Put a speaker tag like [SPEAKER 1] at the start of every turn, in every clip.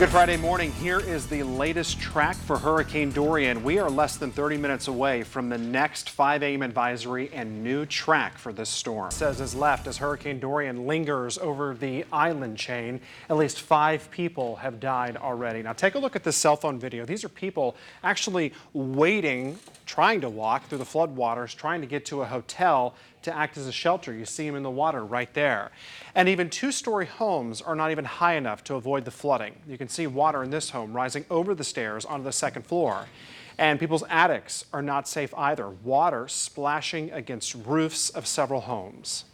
[SPEAKER 1] Good Friday morning. Here is the latest track for Hurricane Dorian. We are less than 30 minutes away from the next 5 a.m. advisory and new track for this storm. It says is left as Hurricane Dorian lingers over the island chain. At least 5 people have died already. Now take a look at this cell phone video. These are people actually waiting, trying to walk through the floodwaters, trying to get to a hotel to act as a shelter. You see them in the water right there. And even 2-story homes are not even high enough to avoid the flooding. You can see water in this home rising over the stairs onto the 2nd floor. And people's attics are not safe either. Water splashing against roofs of several homes.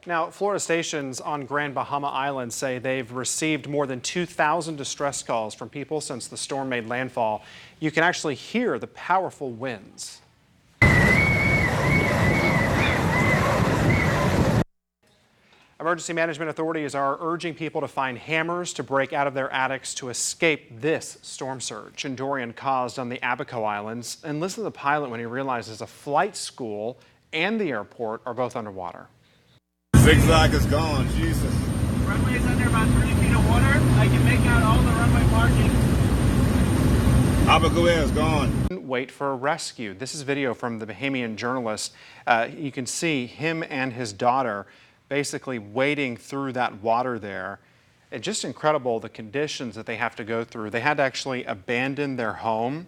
[SPEAKER 1] Now, Florida stations on Grand Bahama Island say they've received more than 2,000 distress calls from people since the storm made landfall. You can actually hear the powerful winds. Emergency management authorities are urging people to find hammers to break out of their attics to escape this storm surge and Dorian caused on the Abaco Islands. And listen to the pilot when he realizes a flight school and the airport are both underwater.
[SPEAKER 2] Zigzag is gone, Jesus.
[SPEAKER 3] Runway is under about 3 feet of water. I can make out all the runway markings.
[SPEAKER 2] Abaco is gone.
[SPEAKER 1] Wait for a rescue. This is video from the Bahamian journalist. You can see him and his daughter basically wading through that water there. It's just incredible the conditions that they have to go through. They had to actually abandon their home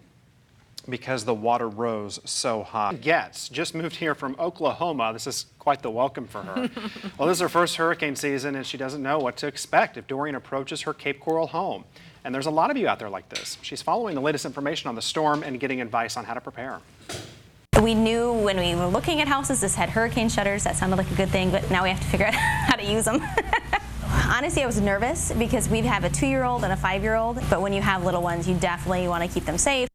[SPEAKER 1] because the water rose so high. Getz just moved here from Oklahoma. This is quite the welcome for her. Well, this is her first hurricane season and she doesn't know what to expect if Dorian approaches her Cape Coral home. And there's a lot of you out there like this. She's following the latest information on the storm and getting advice on how to prepare.
[SPEAKER 4] We knew when we were looking at houses, this had hurricane shutters. That sounded like a good thing, but now we have to figure out how to use them. Honestly, I was nervous because we have a 2-year-old and a 5-year-old, but when you have little ones, you definitely want to keep them safe.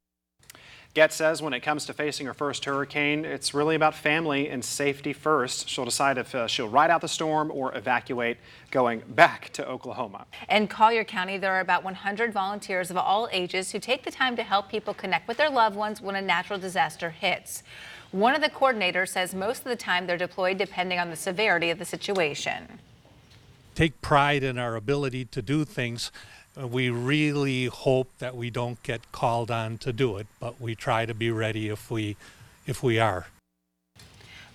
[SPEAKER 1] Getz says when it comes to facing her first hurricane, it's really about family and safety first. She'll decide if she'll ride out the storm or evacuate going back to Oklahoma.
[SPEAKER 5] In Collier County, there are about 100 volunteers of all ages who take the time to help people connect with their loved ones when a natural disaster hits. One of the coordinators says most of the time they're deployed depending on the severity of the situation.
[SPEAKER 6] Take pride in our ability to do things. We really hope that we don't get called on to do it, but we try to be ready if we are.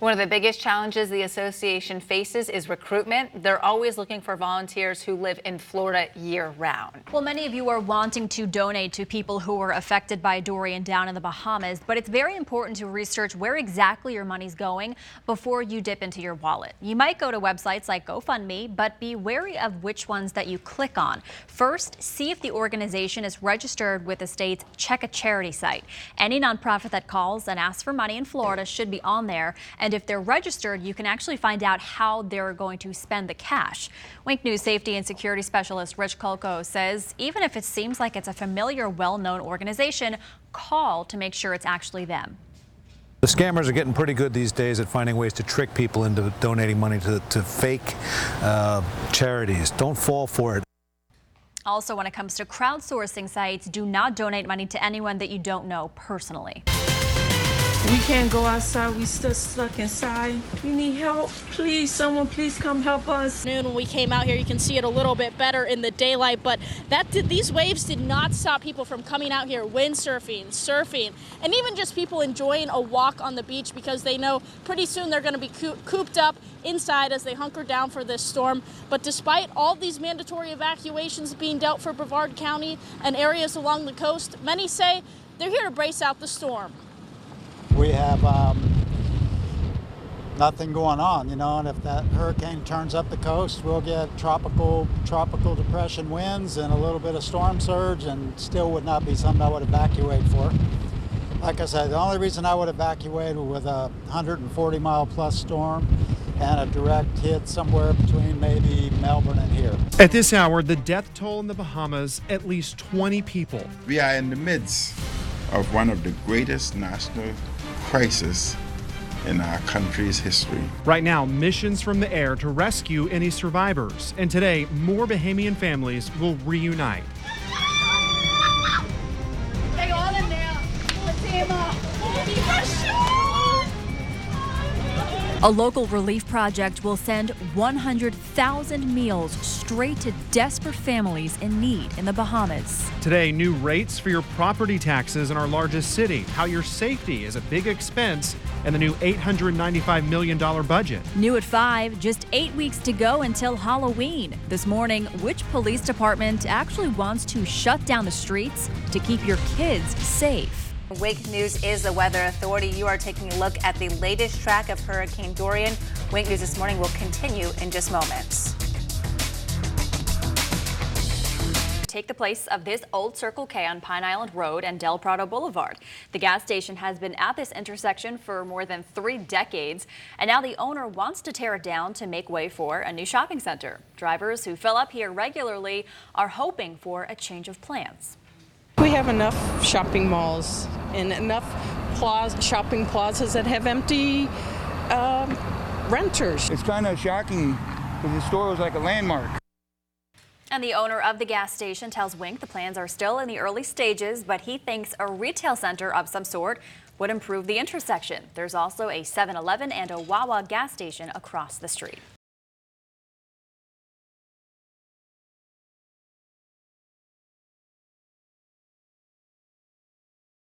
[SPEAKER 5] One of the biggest challenges the association faces is recruitment. They're always looking for volunteers who live in Florida year-round.
[SPEAKER 7] Well, many of you are wanting to donate to people who were affected by Dorian down in the Bahamas, but it's very important to research where exactly your money's going before you dip into your wallet. You might go to websites like GoFundMe, but be wary of which ones that you click on. First, see if the organization is registered with the state's Check a Charity site. Any nonprofit that calls and asks for money in Florida should be on there, and if they're registered, you can actually find out how they're going to spend the cash. Wink News safety and security specialist Rich Kolko says even if it seems like it's a familiar, well-known organization, call to make sure it's actually them.
[SPEAKER 8] The scammers are getting pretty good these days at finding ways to trick people into donating money to fake charities. Don't fall for it.
[SPEAKER 7] Also, when it comes to crowdsourcing sites, do not donate money to anyone that you don't know personally.
[SPEAKER 9] We can't go outside. We still stuck inside. We need help. Please, someone please come help us.
[SPEAKER 10] When we came out here, you can see it a little bit better in the daylight, but these waves did not stop people from coming out here windsurfing, surfing, and even just people enjoying a walk on the beach because they know pretty soon they're going to be cooped up inside as they hunker down for this storm. But despite all these mandatory evacuations being dealt for Brevard County and areas along the coast, many say they're here to brace out the storm.
[SPEAKER 11] We have nothing going on, and if that hurricane turns up the coast, we'll get tropical depression winds and a little bit of storm surge, and still would not be something I would evacuate for. Like I said, the only reason I would evacuate with a 140-mile-plus storm and a direct hit somewhere between maybe Melbourne and here.
[SPEAKER 1] At this hour, the death toll in the Bahamas, at least 20 people.
[SPEAKER 2] We are in the midst of one of the greatest national crisis in our country's history.
[SPEAKER 1] Right now, missions from the air to rescue any survivors. And today, more Bahamian families will reunite.
[SPEAKER 10] Hang on in there. Let's see him up.
[SPEAKER 7] A local relief project will send 100,000 meals straight to desperate families in need in the Bahamas.
[SPEAKER 1] Today, new rates for your property taxes in our largest city, how your safety is a big expense, and the new $895 million budget.
[SPEAKER 7] New at 5, just 8 weeks to go until Halloween. This morning, which police department actually wants to shut down the streets to keep your kids safe?
[SPEAKER 5] Wake News is the weather authority. You are taking a look at the latest track of Hurricane Dorian. Wake News this morning will continue in just moments.
[SPEAKER 7] Take the place of this old Circle K on Pine Island Road and Del Prado Boulevard. The gas station has been at this intersection for more than 3 decades, and now the owner wants to tear it down to make way for a new shopping center. Drivers who fill up here regularly are hoping for a change of plans.
[SPEAKER 9] We have enough shopping malls and enough shopping plazas that have empty renters.
[SPEAKER 12] It's kind of shocking because the store was like a landmark.
[SPEAKER 7] And the owner of the gas station tells Wink the plans are still in the early stages, but he thinks a retail center of some sort would improve the intersection. There's also a 7-Eleven and a Wawa gas station across the street.